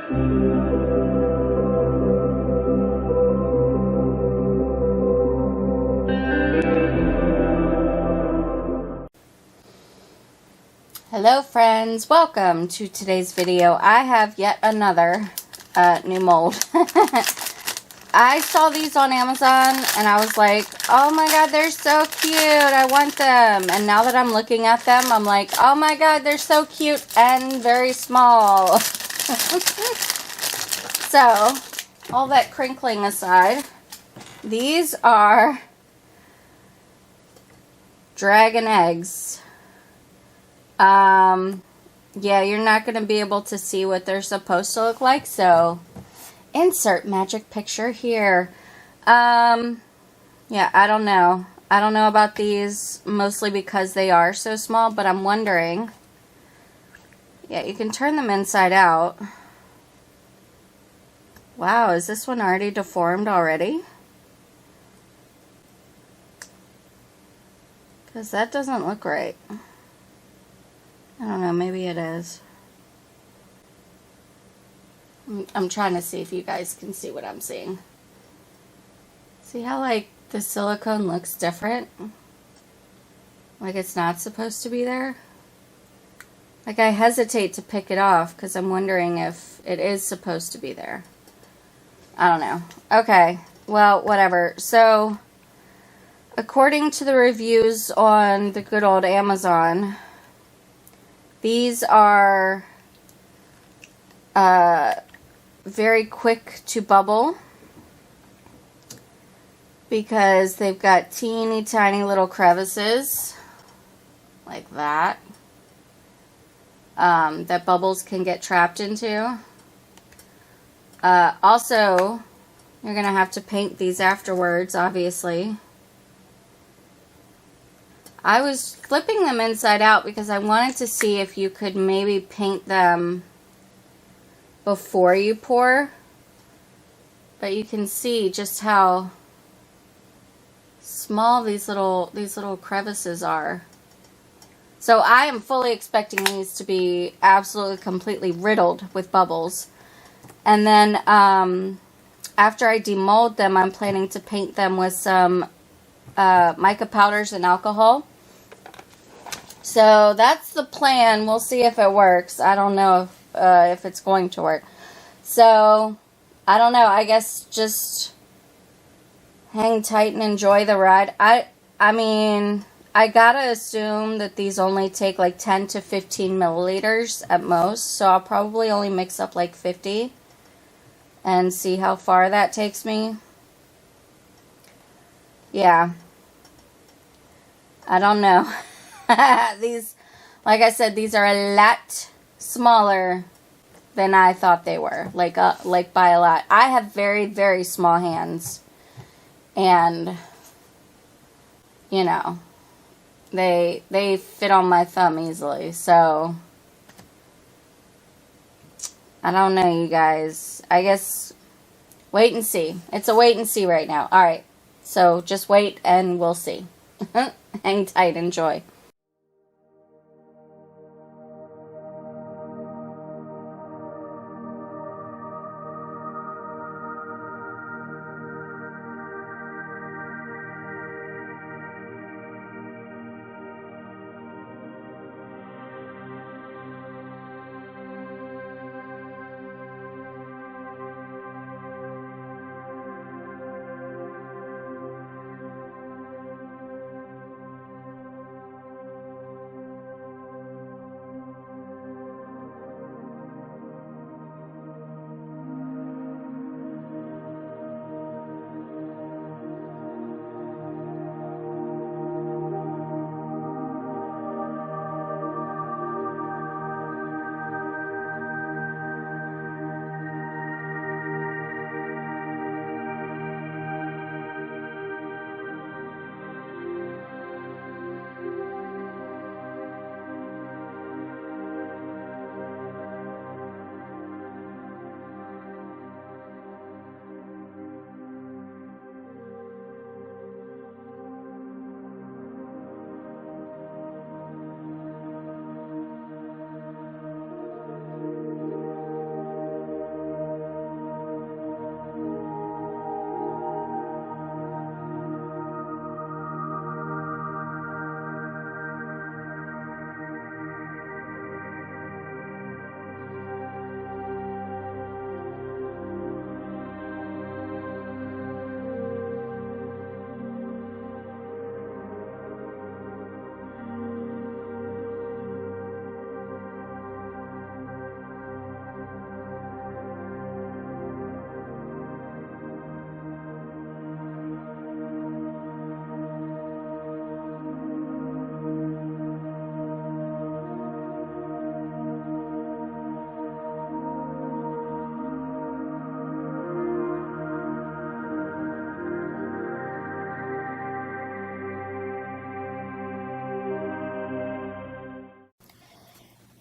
Hello friends, welcome to today's video. I have yet another new mold. I saw these on Amazon and I was like, oh my god, they're so cute, I want them. And now that I'm looking at them, I'm like, oh my god, they're so cute and very small. So, all that crinkling aside, these are dragon eggs. Yeah, you're not going to be able to see what they're supposed to look like, so insert magic picture here. Yeah, I don't know. I don't know about these, mostly because they are so small, but I'm wondering. Yeah, you can turn them inside out. Wow, is this one already deformed already? Because that doesn't look right. I don't know, maybe it is. I'm trying to see if you guys can see what I'm seeing. See how, like, the silicone looks different? Like it's not supposed to be there? Like, I hesitate to pick it off because I'm wondering if it is supposed to be there. I don't know. Okay, well, whatever. So, according to the reviews on the good old Amazon, these are very quick to bubble because they've got teeny tiny little crevices like that that bubbles can get trapped into. Also, you're going to have to paint these afterwards, obviously. I was flipping them inside out because I wanted to see if you could maybe paint them before you pour. But you can see just how small these little crevices are. So I am fully expecting these to be absolutely completely riddled with bubbles. And then after I demold them, I'm planning to paint them with some mica powders and alcohol. So that's the plan. We'll see if it works. I don't know if it's going to work. So I don't know. I guess just hang tight and enjoy the ride. I mean, I gotta assume that these only take like 10 to 15 milliliters at most. So I'll probably only mix up like 50 and see how far that takes me. Yeah. I don't know. These, like I said, these are a lot smaller than I thought they were. Like by a lot. I have very, very small hands. And, you know, they fit on my thumb easily. So, I don't know, you guys. I guess wait and see. It's a wait and see right now. Alright. So, just wait and we'll see. Hang tight. Enjoy.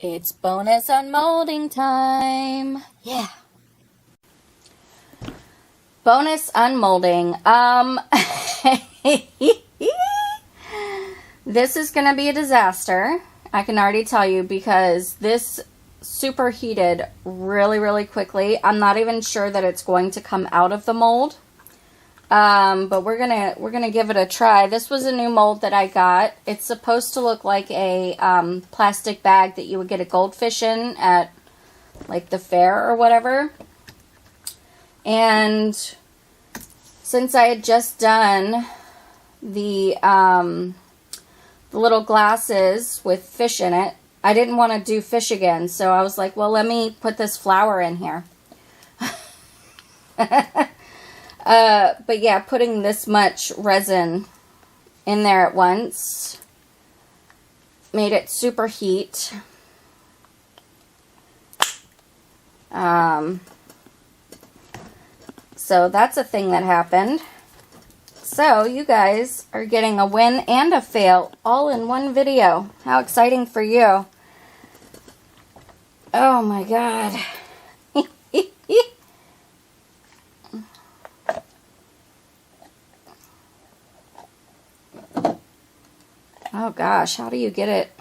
It's bonus unmolding time. Yeah. Bonus unmolding. This is going to be a disaster. I can already tell you, because this superheated really, really quickly. I'm not even sure that it's going to come out of the mold. But we're gonna give it a try. This was a new mold that I got. It's supposed to look like a plastic bag that you would get a goldfish in at like the fair or whatever. And since I had just done the little glasses with fish in it, I didn't want to do fish again. So I was like, well, let me put this flower in here. But yeah, putting this much resin in there at once made it super heat. So that's a thing that happened. So you guys are getting a win and a fail all in one video. How exciting for you. Oh my God. Oh gosh, how do you get it?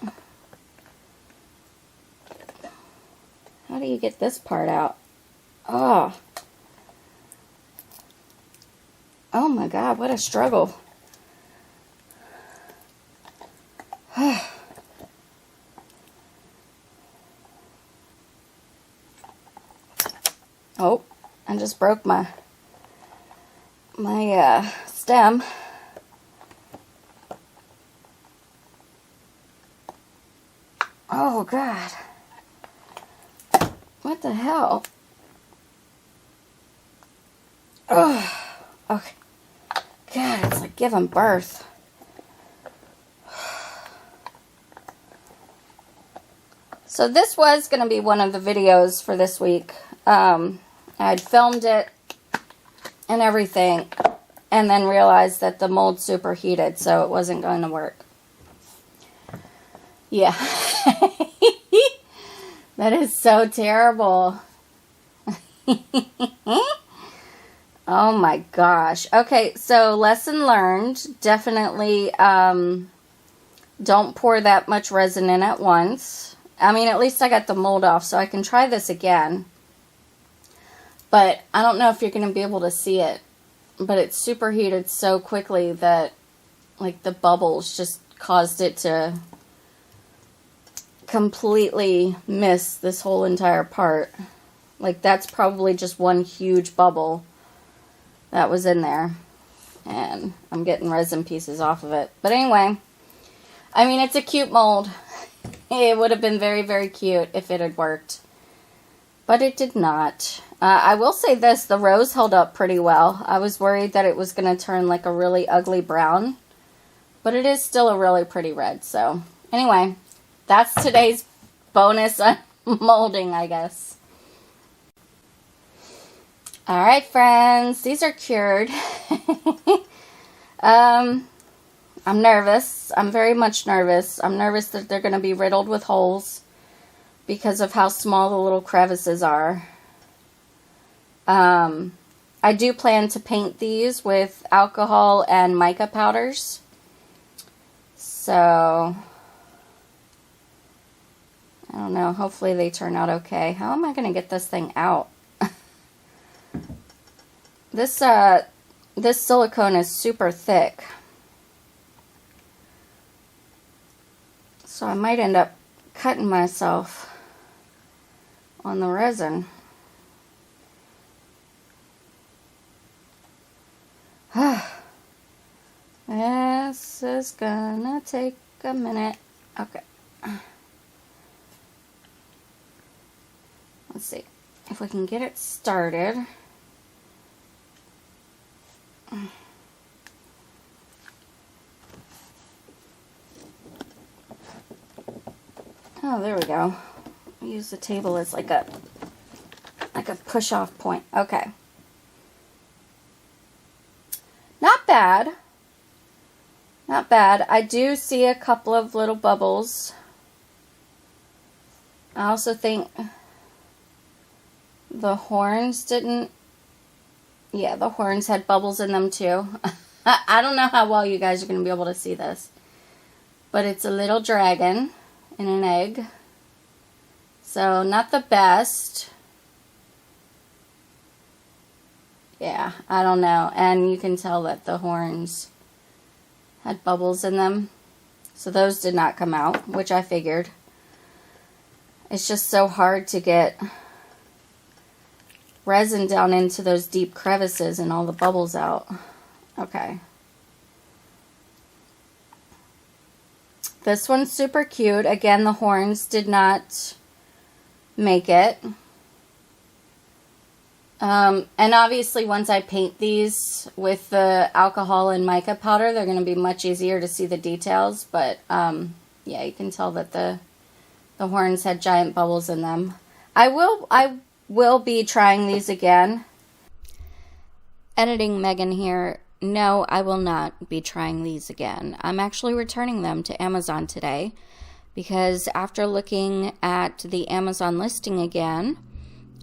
How do you get this part out? Oh. Oh my God, what a struggle. Oh, I just broke my stem. Oh God. What the hell? Oh, okay. God, it's like giving birth. So this was going to be one of the videos for this week. I'd filmed it and everything, and then realized that the mold superheated, so it wasn't going to work. Yeah. That is so terrible. Oh my gosh. Okay, so lesson learned. Definitely don't pour that much resin in at once. I mean, at least I got the mold off, so I can try this again. But I don't know if you're going to be able to see it. But it superheated so quickly that, like, the bubbles just caused it to completely miss this whole entire part. Like, that's probably just one huge bubble that was in there. And I'm getting resin pieces off of it. But anyway, I mean, it's a cute mold. It would have been very, very cute if it had worked. But it did not. I will say this, the rose held up pretty well. I was worried that it was going to turn like a really ugly brown. But it is still a really pretty red. So, anyway, that's today's bonus molding, I guess. Alright, friends, these are cured. I'm nervous. I'm very much nervous. I'm nervous that they're going to be riddled with holes because of how small the little crevices are. I do plan to paint these with alcohol and mica powders. So, I don't know. Hopefully they turn out okay. How am I going to get this thing out? This silicone is super thick. So I might end up cutting myself on the resin. This is gonna take a minute. Okay. Let's see if we can get it started. Oh, there we go. Use the table as like a push-off point. Okay. Not bad. Not bad. I do see a couple of little bubbles. I also think the horns didn't, yeah, the horns had bubbles in them too. I don't know how well you guys are going to be able to see this, but it's a little dragon in an egg. So not the best. Yeah, I don't know. And you can tell that the horns had bubbles in them. So those did not come out, which I figured. It's just so hard to get resin down into those deep crevices and all the bubbles out. Okay. This one's super cute. Again, the horns did not make it. And obviously once I paint these with the alcohol and mica powder, they're going to be much easier to see the details. But yeah, you can tell that the horns had giant bubbles in them. I will be trying these again. Editing Megan here. No, I will not be trying these again. I'm actually returning them to Amazon today because after looking at the Amazon listing again,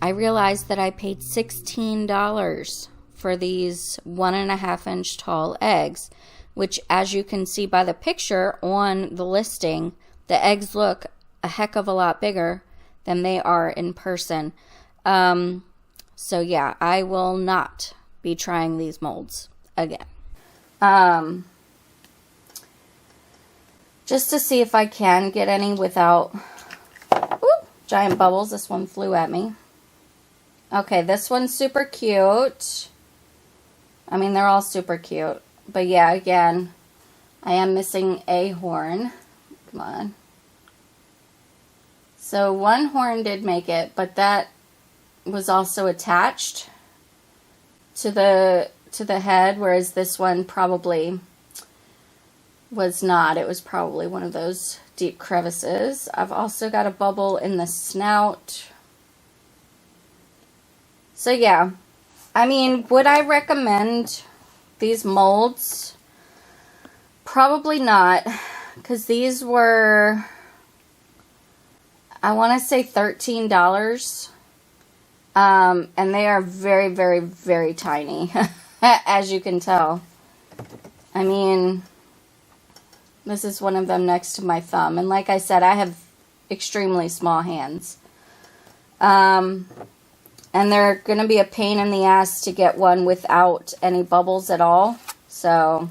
I realized that I paid $16 for these 1.5 inch tall eggs, which, as you can see by the picture on the listing, the eggs look a heck of a lot bigger than they are in person. So yeah, I will not be trying these molds again. Just to see if I can get any without giant bubbles. This one flew at me. Okay, this one's super cute. I mean, they're all super cute. But yeah, again, I am missing a horn. Come on. So one horn did make it, but that was also attached to the head, whereas this one probably was not. It was probably one of those deep crevices. I've also got a bubble in the snout. So yeah, I mean, would I recommend these molds? Probably not, because these were, I want to say $13. And they are very, very, very tiny, as you can tell. I mean, this is one of them next to my thumb. And like I said, I have extremely small hands. And they're going to be a pain in the ass to get one without any bubbles at all. So,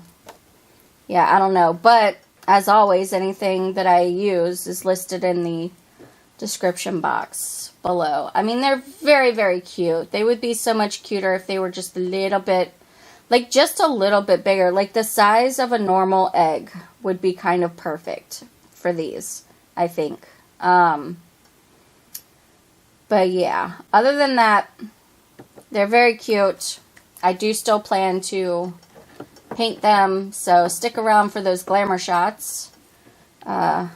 yeah, I don't know. But, as always, anything that I use is listed in the description box below. I mean, they're very, very cute. They would be so much cuter if they were just a little bit, like just a little bit bigger. Like the size of a normal egg would be kind of perfect for these, I think. But yeah, other than that, they're very cute. I do still plan to paint them, so stick around for those glamour shots. And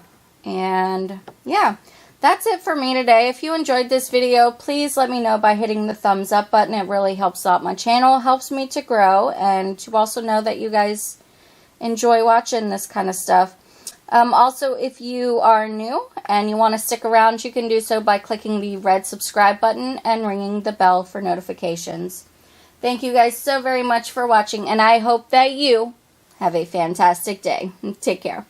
yeah, that's it for me today. If you enjoyed this video, please let me know by hitting the thumbs up button. It really helps out my channel, helps me to grow, and to also know that you guys enjoy watching this kind of stuff. Also, if you are new and you want to stick around, you can do so by clicking the red subscribe button and ringing the bell for notifications. Thank you guys so very much for watching, and I hope that you have a fantastic day. Take care.